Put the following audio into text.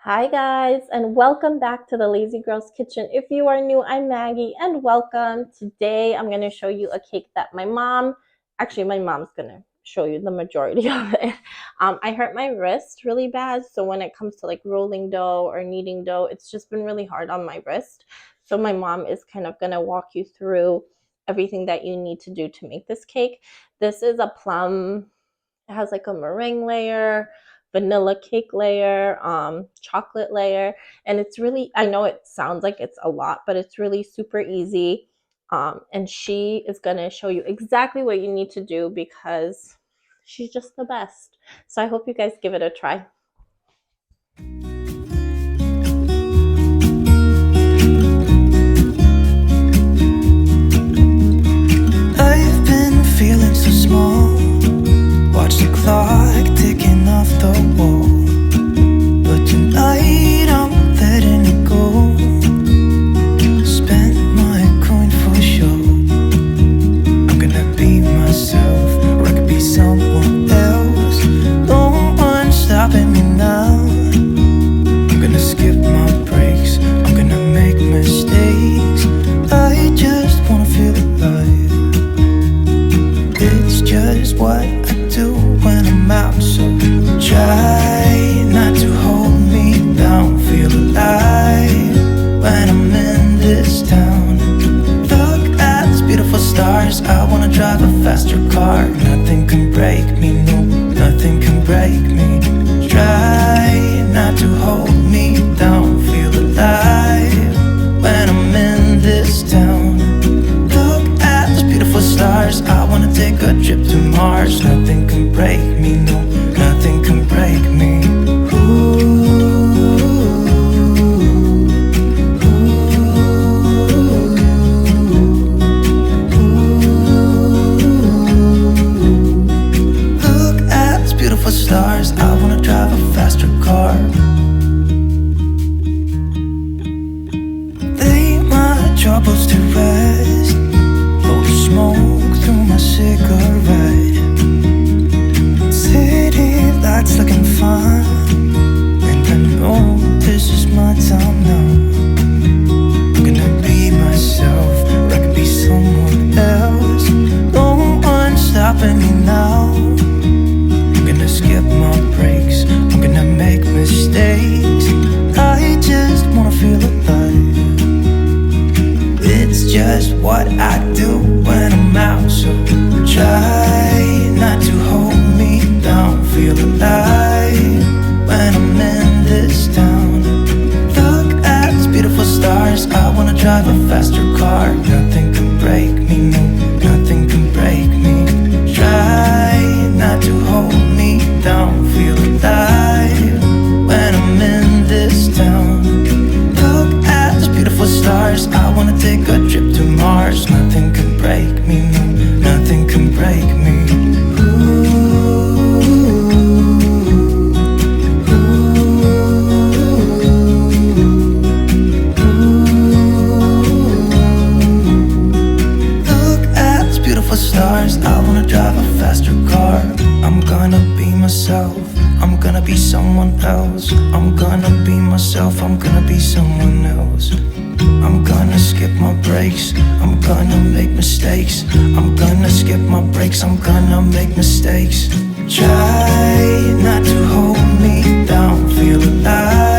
Hi guys, and welcome back to the Lazy Girl's Kitchen. If you are new, I'm Maggie and welcome. Today I'm going to show you a cake that my mom's going to show you the majority of it. I hurt my wrist really bad, so when it comes to like rolling dough or kneading dough, it's just been really hard on my wrist. So my mom is kind of going to walk you through everything that you need to do to make this cake. This is a plum. It has like a meringue layer, vanilla cake layer, chocolate layer, and it's really, I know it sounds like it's a lot, but it's really super easy. And she is going to show you exactly what you need to do because she's just the best. So I hope you guys give it a try. I've been feeling so small. Watch the clock ticking off the wall. But tonight I'm letting it go. Spend my coin for sure. I'm gonna be myself, or I could be someone else. No one's stopping me now. I'm gonna skip my breaks, I'm gonna make mistakes. I just wanna feel alive. It's just what I do when I'm out, so try not to hold me down. Feel alive when I'm in this town. Look at these beautiful stars. I wanna drive a faster car. Nothing can break me, no, nothing can break me. Try not to hold me down. Feel alive when I'm in this town. Look at these beautiful stars. I wanna take a trip to Mars. Nothing can break me, no, nothing can break me. Look at these beautiful stars. I wanna drive a faster car. Lay my troubles to rest. Blow the smoke through my cigarette. City lights looking fine, and I know this is my time now. I'm gonna be myself, or I could be someone else. No one's stopping me now. I'm gonna skip my breaks, I'm gonna make mistakes. I just wanna feel alive. It's just what I do when I'm out, so try not to hold me down. Feel alive when I'm in this town. Look at these beautiful stars. I wanna drive a faster car. Nothing can break me, no, nothing can break me. Try not to hold me down. Feel alive when I'm in this town. Look at these beautiful stars. I wanna take a trip to Mars. Nothing can break me, no, nothing can break me. Look at these beautiful stars. I wanna drive a faster car. I'm gonna be myself, I'm gonna be someone else. I'm gonna be myself, I'm gonna be someone else. I'm gonna skip my breaks, I'm gonna make mistakes. I'm gonna skip my breaks, I'm gonna make mistakes. Try not to hold me down. Feel alive